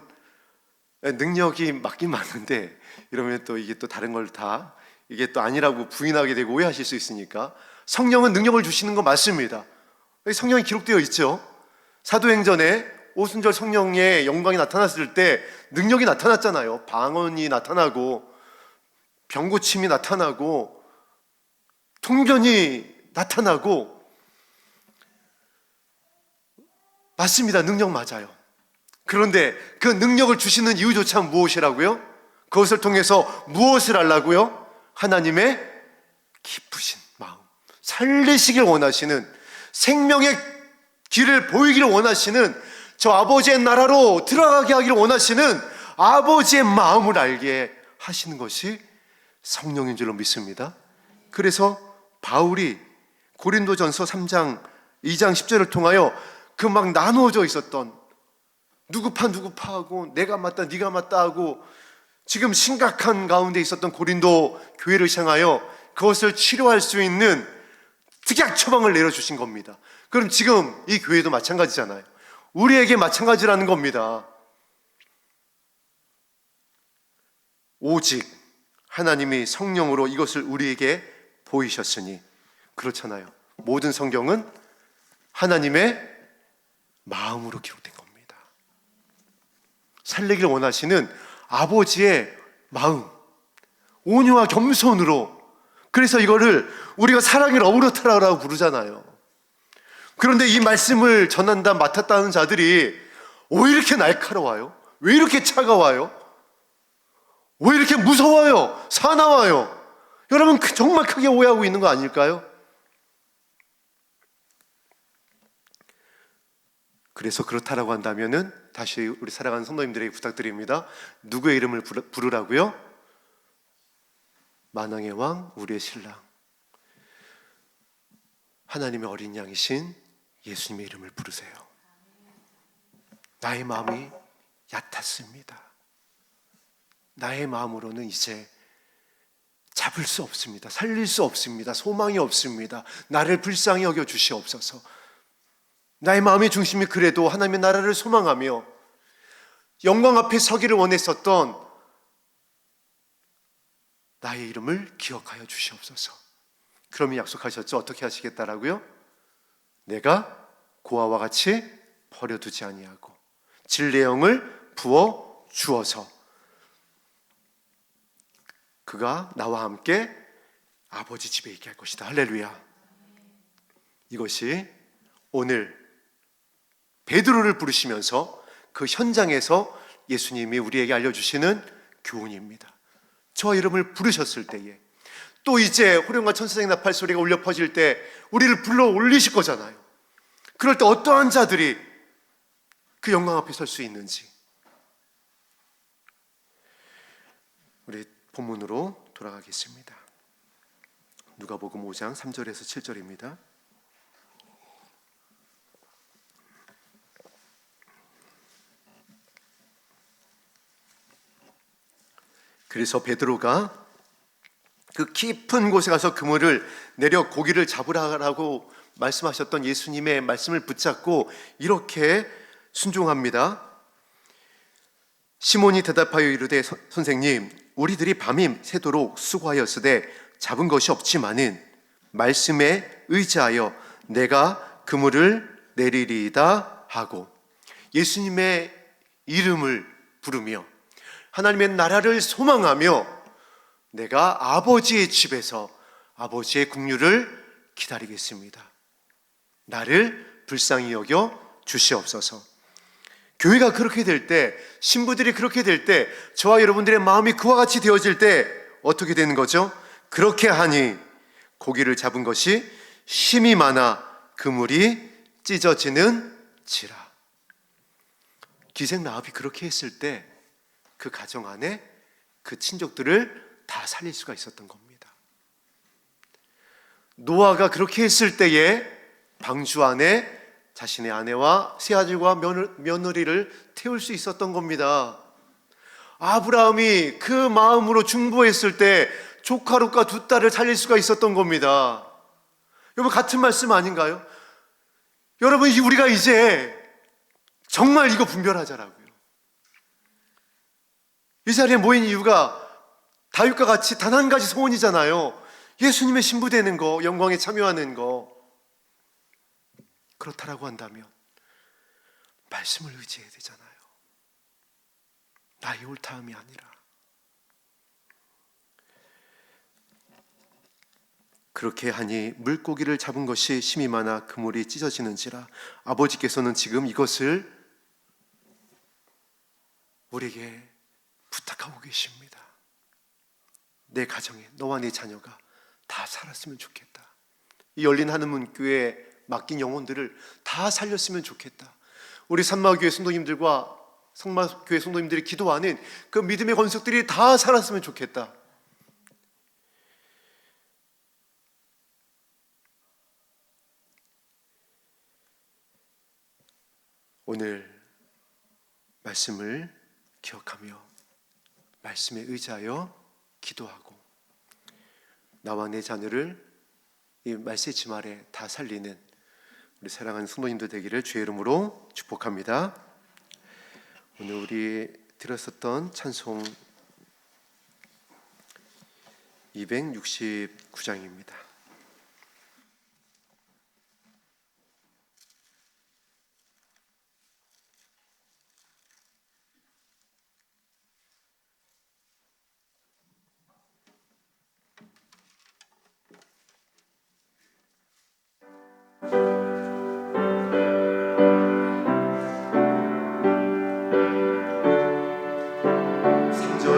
능력이 맞긴 맞는데, 이러면 또 이게 또 다른 걸 다, 이게 또 아니라고 부인하게 되고 오해하실 수 있으니까. 성령은 능력을 주시는 건 맞습니다. 성령이 기록되어 있죠. 사도행전에 오순절 성령의 영광이 나타났을 때 능력이 나타났잖아요. 방언이 나타나고, 병고침이 나타나고, 통변이 나타나고. 맞습니다. 능력 맞아요. 그런데 그 능력을 주시는 이유조차 무엇이라고요? 그것을 통해서 무엇을 하려고요? 하나님의 깊으신 마음, 살리시길 원하시는, 생명의 길을 보이기를 원하시는, 저 아버지의 나라로 들어가게 하기를 원하시는 아버지의 마음을 알게 하시는 것이 성령인 줄로 믿습니다. 그래서 바울이 고린도전서 3장 2장 10절을 통하여 그 막 나누어져 있었던, 누구파하고 내가 맞다 네가 맞다 하고 지금 심각한 가운데 있었던 고린도 교회를 향하여 그것을 치료할 수 있는 특약 처방을 내려주신 겁니다. 그럼 지금 이 교회도 마찬가지잖아요. 우리에게 마찬가지라는 겁니다. 오직 하나님이 성령으로 이것을 우리에게 보이셨으니. 그렇잖아요. 모든 성경은 하나님의 마음으로 기록된 겁니다. 살리기를 원하시는 아버지의 마음, 온유와 겸손으로. 그래서 이거를 우리가 사랑의 러브레터라고 부르잖아요. 그런데 이 말씀을 전한다, 맡았다는 자들이 왜 이렇게 날카로워요? 왜 이렇게 차가워요? 왜 이렇게 무서워요? 사나워요? 여러분, 정말 크게 오해하고 있는 거 아닐까요? 그래서 그렇다라고 한다면은 다시 우리 사랑하는 성도님들에게 부탁드립니다. 누구의 이름을 부르라고요? 만왕의 왕, 우리의 신랑, 하나님의 어린 양이신 예수님의 이름을 부르세요. 나의 마음이 얕았습니다. 나의 마음으로는 이제 잡을 수 없습니다. 살릴 수 없습니다. 소망이 없습니다. 나를 불쌍히 여겨 주시옵소서. 나의 마음의 중심이 그래도 하나님의 나라를 소망하며 영광 앞에 서기를 원했었던 나의 이름을 기억하여 주시옵소서. 그러면 약속하셨죠? 어떻게 하시겠다라고요? 내가 고아와 같이 버려두지 아니하고 진리의 영을 부어 주어서 그가 나와 함께 아버지 집에 있게 할 것이다. 할렐루야. 이것이 오늘 베드로를 부르시면서 그 현장에서 예수님이 우리에게 알려주시는 교훈입니다. 저와 이름을 부르셨을 때에 또 이제 호령과 천사장 나팔 소리가 울려 퍼질 때 우리를 불러 올리실 거잖아요. 그럴 때 어떠한 자들이 그 영광 앞에 설 수 있는지 우리 본문으로 돌아가겠습니다. 누가복음 5장 3절에서 7절입니다. 그래서 베드로가 그 깊은 곳에 가서 그물을 내려 고기를 잡으라고 말씀하셨던 예수님의 말씀을 붙잡고 이렇게 순종합니다. 시몬이 대답하여 이르되 선생님, 우리들이 밤이 새도록 수고하였으되 잡은 것이 없지만은 말씀에 의지하여 내가 그물을 내리리이다 하고 예수님의 이름을 부르며 하나님의 나라를 소망하며 내가 아버지의 집에서 아버지의 국류를 기다리겠습니다. 나를 불쌍히 여겨 주시옵소서. 교회가 그렇게 될 때, 신부들이 그렇게 될 때, 저와 여러분들의 마음이 그와 같이 되어질 때 어떻게 되는 거죠? 그렇게 하니 고기를 잡은 것이 힘이 많아 그물이 찢어지는지라. 기생 라합이 그렇게 했을 때 그 가정 안에 그 친족들을 다 살릴 수가 있었던 겁니다. 노아가 그렇게 했을 때에 방주 안에 자신의 아내와 세 아들과 며느리를 태울 수 있었던 겁니다. 아브라함이 그 마음으로 중보했을 때 조카 롯과 두 딸을 살릴 수가 있었던 겁니다. 여러분, 같은 말씀 아닌가요? 여러분, 우리가 이제 정말 이거 분별하자라고요. 이 자리에 모인 이유가 다윗과 같이 단 한 가지 소원이잖아요. 예수님의 신부 되는 거, 영광에 참여하는 거. 그렇다라고 한다면 말씀을 의지해야 되잖아요. 나의 옳다함이 아니라. 그렇게 하니 물고기를 잡은 것이 힘이 많아 그물이 찢어지는지라. 아버지께서는 지금 이것을 우리에게 부탁하고 계십니다. 내 가정에 너와 네 자녀가 다 살았으면 좋겠다. 이 열린 하늘문 교회에 맡긴 영혼들을 다 살렸으면 좋겠다. 우리 산마교회 성도님들과 성마교회 성도님들이 기도하는 그 믿음의 건석들이 다 살았으면 좋겠다. 오늘 말씀을 기억하며 말씀에 의지하여 기도하고 나와 내 자녀를 이 말세 지말에 다 살리는 우리 사랑하는 성도님들 되기를 주의 이름으로 축복합니다. 오늘 우리 들었었던 찬송 269장입니다.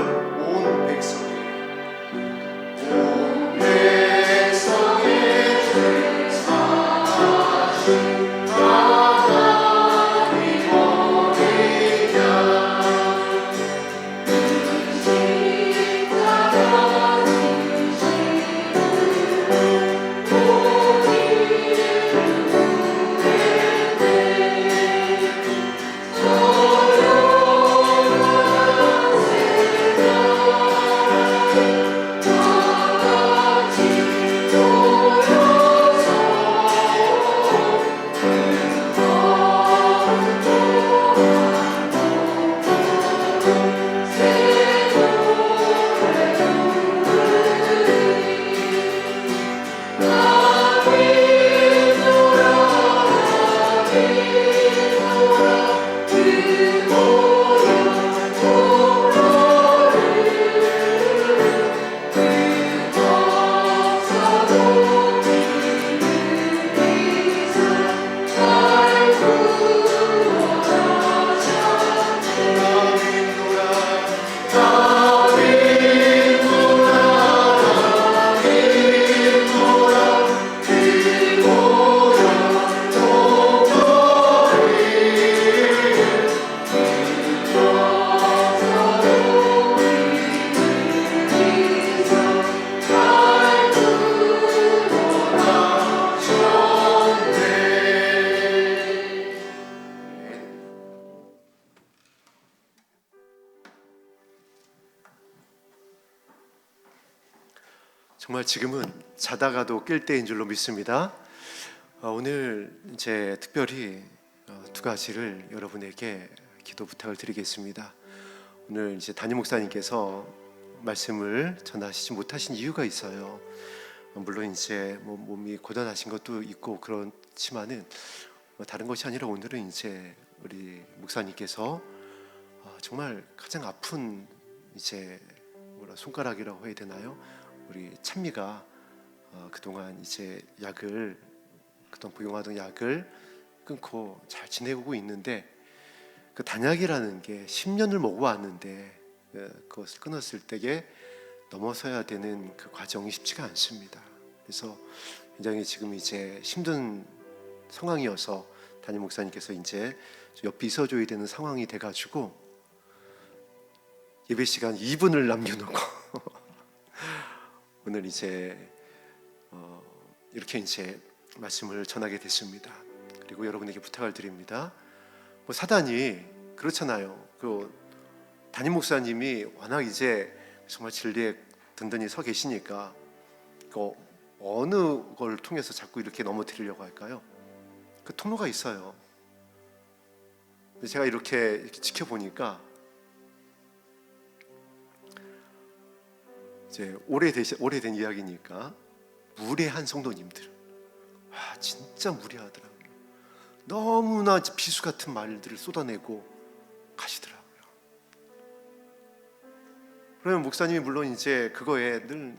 온 백성이 정말 지금은 자다가도 깰 때인 줄로 믿습니다. 오늘 이제 특별히 두 가지를 여러분에게 기도 부탁을 드리겠습니다. 오늘 이제 담임 목사님께서 말씀을 전하시지 못하신 이유가 있어요. 물론 이제 몸이 고단하신 것도 있고 그렇지만은 다른 것이 아니라 오늘은 이제 우리 목사님께서 정말 가장 아픈 이제 손가락이라고 해야 되나요? 우리 찬미가 그동안 이제 그동안 복용하던 약을 끊고 잘 지내고 있는데, 그 단약이라는 게 10년을 먹어왔는데 그것을 끊었을 때에 넘어서야 되는 그 과정이 쉽지가 않습니다. 그래서 굉장히 지금 이제 힘든 상황이어서 담임 목사님께서 이제 옆에 있어줘야 되는 상황이 돼가지고 예배 시간 2분을 남겨놓고 오늘 이제 이렇게 이제 말씀을 전하게 됐습니다. 그리고 여러분에게 부탁을 드립니다. 사단이 그렇잖아요. 그 담임 목사님이 워낙 이제 정말 진리에 든든히 서 계시니까 그 어느 걸 통해서 자꾸 이렇게 넘어뜨리려고 할까요? 그 통로가 있어요. 근데 제가 이렇게 지켜보니까 이제 오래된 이야기니까 무례한 성도님들, 진짜 무례하더라고요. 너무나 비수 같은 말들을 쏟아내고 가시더라고요. 그러면 목사님이 물론 이제 그거에 늘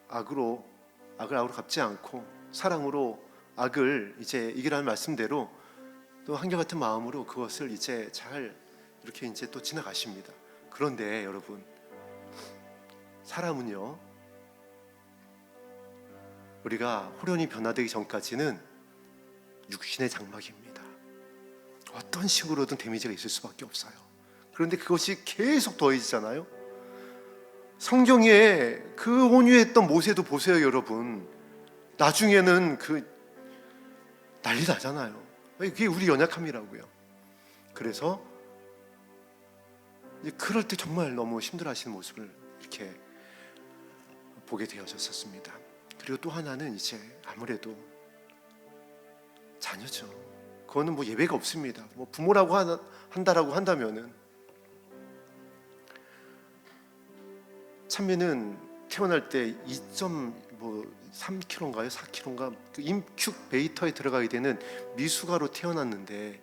악을 갚지 않고 사랑으로 악을 이제 이기라는 말씀대로 또 한결같은 마음으로 그것을 이제 잘 이렇게 이제 또 지나가십니다. 그런데 여러분, 사람은요, 우리가 홀연히 변화되기 전까지는 육신의 장막입니다. 어떤 식으로든 데미지가 있을 수밖에 없어요. 그런데 그것이 계속 더해지잖아요. 성경에 그 온유했던 모세도 보세요, 여러분. 나중에는 그 난리 나잖아요. 그게 우리 연약함이라고요. 그래서 이제 그럴 때 정말 너무 힘들어하시는 모습을 이렇게 보게 되어졌었습니다. 그리고 또 하나는 이제 아무래도 자녀죠. 그거는 뭐 예외가 없습니다. 뭐 부모라고 한다라고 한다면은, 찬미는 태어날 때 2.3kg인가요? 4kg인가? 그 인큐베이터에 들어가게 되는 미숙아로 태어났는데,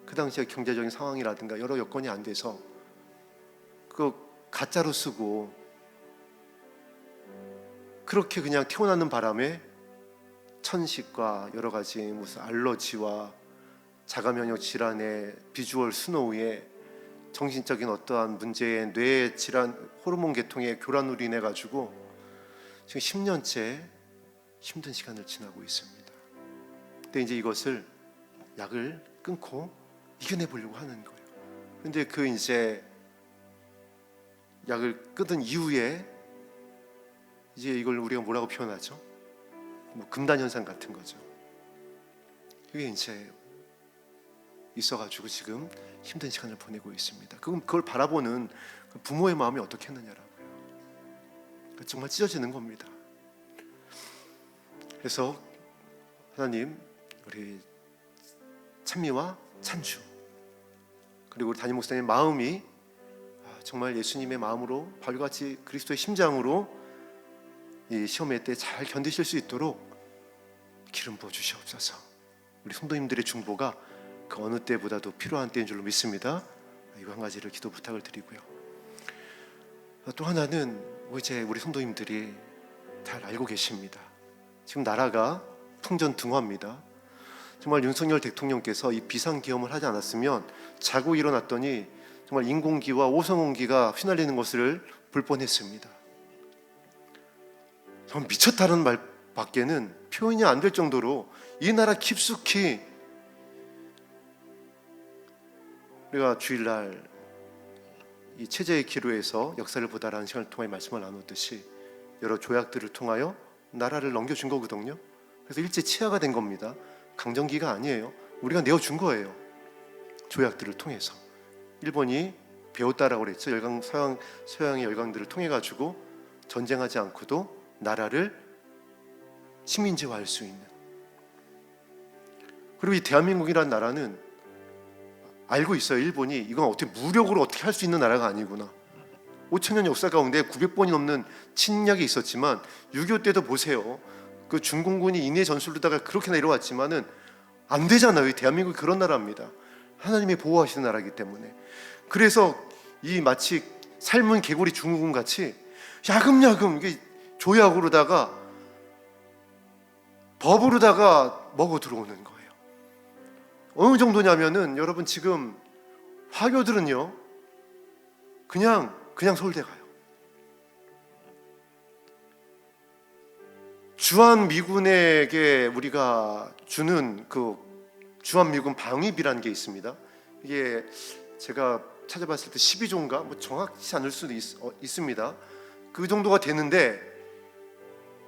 그 당시에 경제적인 상황이라든가 여러 여건이 안 돼서 그 가짜로 쓰고 그렇게 그냥 태어나는 바람에 천식과 여러 가지 무슨 알러지와 자가면역 질환의 비주얼 스노우에 정신적인 어떠한 문제의 뇌 질환, 호르몬 계통의 교란으로 인해 가지고 지금 10년째 힘든 시간을 지나고 있습니다. 근데 이제 이것을 약을 끊고 이겨내 보려고 하는 거예요. 근데 그 이제 약을 끊은 이후에 이제 이걸 우리가 뭐라고 표현하죠? 뭐 금단 현상 같은 거죠. 그게 이제 있어가지고 지금 힘든 시간을 보내고 있습니다. 그걸 바라보는 부모의 마음이 어떻겠느냐라고요. 정말 찢어지는 겁니다. 그래서 하나님, 우리 찬미와 찬주, 그리고 우리 담임 목사님의 마음이 정말 예수님의 마음으로, 바울같이 그리스도의 심장으로 이 시험의 때 잘 견디실 수 있도록 기름 부어 주시옵소서. 우리 성도님들의 중보가 그 어느 때보다도 필요한 때인 줄로 믿습니다. 이거 한 가지를 기도 부탁을 드리고요. 또 하나는 이제 우리 성도님들이 잘 알고 계십니다. 지금 나라가 풍전등화입니다. 정말 윤석열 대통령께서 이 비상계엄을 하지 않았으면 자고 일어났더니 정말 인공기와 오성공기가 휘날리는 것을 볼 뻔했습니다. 정말 미쳤다는 말밖에는 표현이 안 될 정도로 이 나라 깊숙이, 우리가 주일날 이 체제의 기로에서 역사를 보다라는 시간을 통해 말씀을 나눴듯이 여러 조약들을 통하여 나라를 넘겨준 거거든요. 그래서 일제 치하가 된 겁니다. 강점기가 아니에요. 우리가 내어준 거예요. 조약들을 통해서 일본이 배웠다라고 그랬죠. 서양의 열강들을 통해 가지고 전쟁하지 않고도 나라를 식민지화할 수 있는. 그리고 이 대한민국이라는 나라는 알고 있어요. 일본이 이건 어떻게 무력으로 어떻게 할 수 있는 나라가 아니구나. 5,000년 역사 가운데 900번이 넘는 침략이 있었지만 6.25 때도 보세요. 그 중공군이 인해 전술로다가 그렇게 내려왔지만은 안 되잖아요. 대한민국이 그런 나라입니다. 하나님이 보호하시는 나라이기 때문에. 그래서 이 마치 삶은 개구리 중국군 같이 야금야금 이게 조약으로다가 법으로다가 먹어 들어오는 거예요. 어느 정도냐면은 여러분 지금 화교들은요 그냥 서울대 가요. 주한미군에게 우리가 주는 그 주한미군 방위비라는 게 있습니다. 이게 제가 찾아봤을 때 12조인가 뭐 정확치 않을 수도 있습니다. 그 정도가 되는데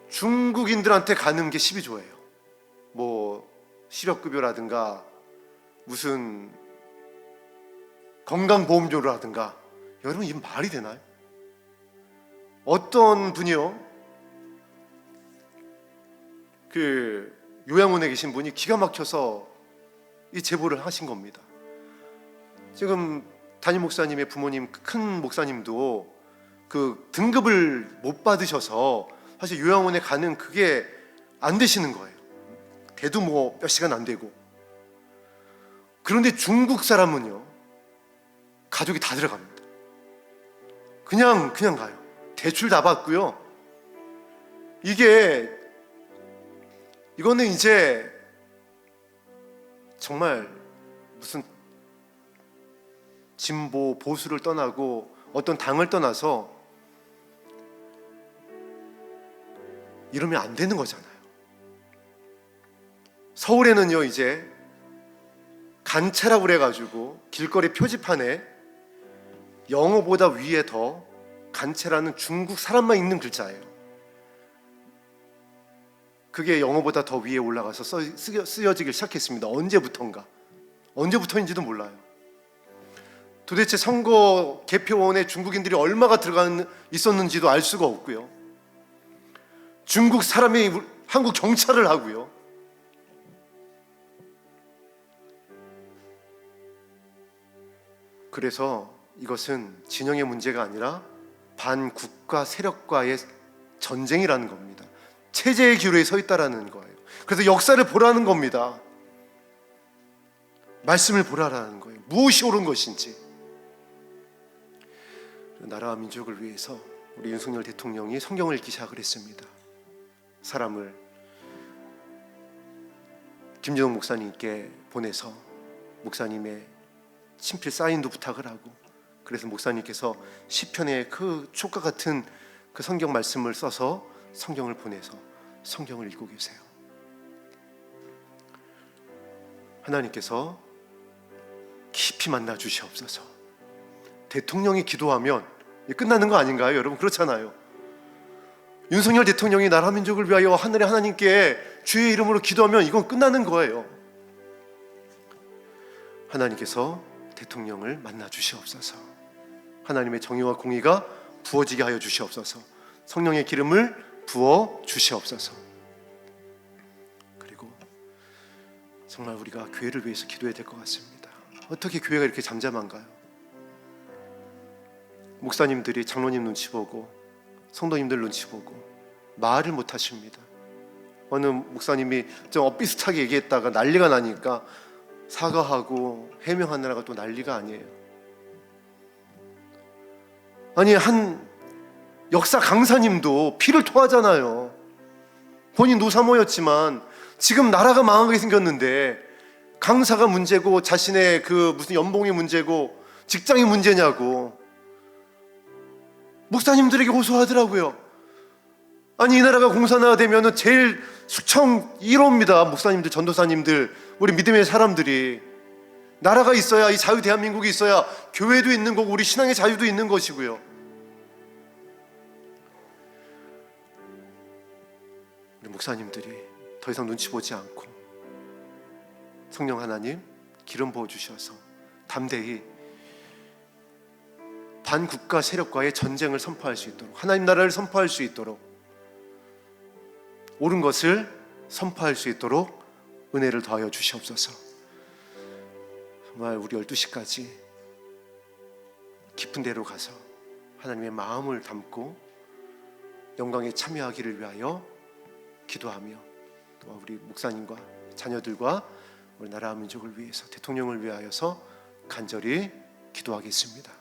중국인들한테 가는 게 12조예요. 뭐 실업급여라든가 무슨 건강보험료라든가. 여러분 이게 말이 되나요? 어떤 분이요 그 요양원에 계신 분이 기가 막혀서 이 제보를 하신 겁니다. 지금 담임 목사님의 부모님 큰 목사님도 그 등급을 못 받으셔서 사실 요양원에 가는 그게 안 되시는 거예요. 돼도 뭐 몇 시간 안 되고. 그런데 중국 사람은요 가족이 다 들어갑니다. 그냥 가요. 대출 다 받고요. 이거는 이제 정말 무슨 진보 보수를 떠나고 어떤 당을 떠나서 이러면 안 되는 거잖아요. 서울에는요 이제 간체라고 그래가지고 길거리 표지판에 영어보다 위에 더 간체라는 중국 사람만 있는 글자예요. 그게 영어보다 더 위에 올라가서 쓰여지기 시작했습니다. 언제부터인지도 몰라요. 도대체 선거 개표원에 중국인들이 얼마가 있었는지도 알 수가 없고요. 중국 사람이 한국 경찰을 하고요. 그래서 이것은 진영의 문제가 아니라 반국가 세력과의 전쟁이라는 겁니다. 체제의 기로에 서 있다라는 거예요. 그래서 역사를 보라는 겁니다. 말씀을 보라라는 거예요. 무엇이 옳은 것인지. 나라와 민족을 위해서 우리 윤석열 대통령이 성경을 읽기 시작을 했습니다. 사람을 김진동 목사님께 보내서 목사님의 친필 사인도 부탁을 하고, 그래서 목사님께서 시편의 그 촉과 같은 그 성경 말씀을 써서 성경을 보내서 성경을 읽고 계세요. 하나님께서 깊이 만나 주시옵소서. 대통령이 기도하면 끝나는 거 아닌가요? 여러분 그렇잖아요. 윤석열 대통령이 나라 민족을 위하여 하늘의 하나님께 주의 이름으로 기도하면 이건 끝나는 거예요. 하나님께서 대통령을 만나 주시옵소서. 하나님의 정의와 공의가 부어지게 하여 주시옵소서. 성령의 기름을 부어 주시옵소서. 그리고 정말 우리가 교회를 위해서 기도해야 될 것 같습니다. 어떻게 교회가 이렇게 잠잠한가요? 목사님들이 장로님 눈치 보고 성도님들 눈치 보고 말을 못 하십니다. 어느 목사님이 좀 엇비슷하게 얘기했다가 난리가 나니까 사과하고 해명하느라가 또 난리가 아니에요. 아니, 한 역사 강사님도 피를 토하잖아요. 본인 노사모였지만 지금 나라가 망하게 생겼는데 강사가 문제고 자신의 그 무슨 연봉이 문제고 직장이 문제냐고 목사님들에게 호소하더라고요. 아니, 이 나라가 공산화되면 제일 숙청 1호입니다. 목사님들, 전도사님들, 우리 믿음의 사람들이. 나라가 있어야, 이 자유 대한민국이 있어야 교회도 있는 거고 우리 신앙의 자유도 있는 것이고요. 우리 목사님들이 더 이상 눈치 보지 않고 성령 하나님 기름 부어주셔서 담대히 반국가 세력과의 전쟁을 선포할 수 있도록, 하나님 나라를 선포할 수 있도록, 옳은 것을 선포할 수 있도록 은혜를 더하여 주시옵소서. 정말 우리 12시까지 깊은 데로 가서 하나님의 마음을 담고 영광에 참여하기를 위하여 기도하며, 또 우리 목사님과 자녀들과 우리 나라 민족을 위해서, 대통령을 위하여서 간절히 기도하겠습니다.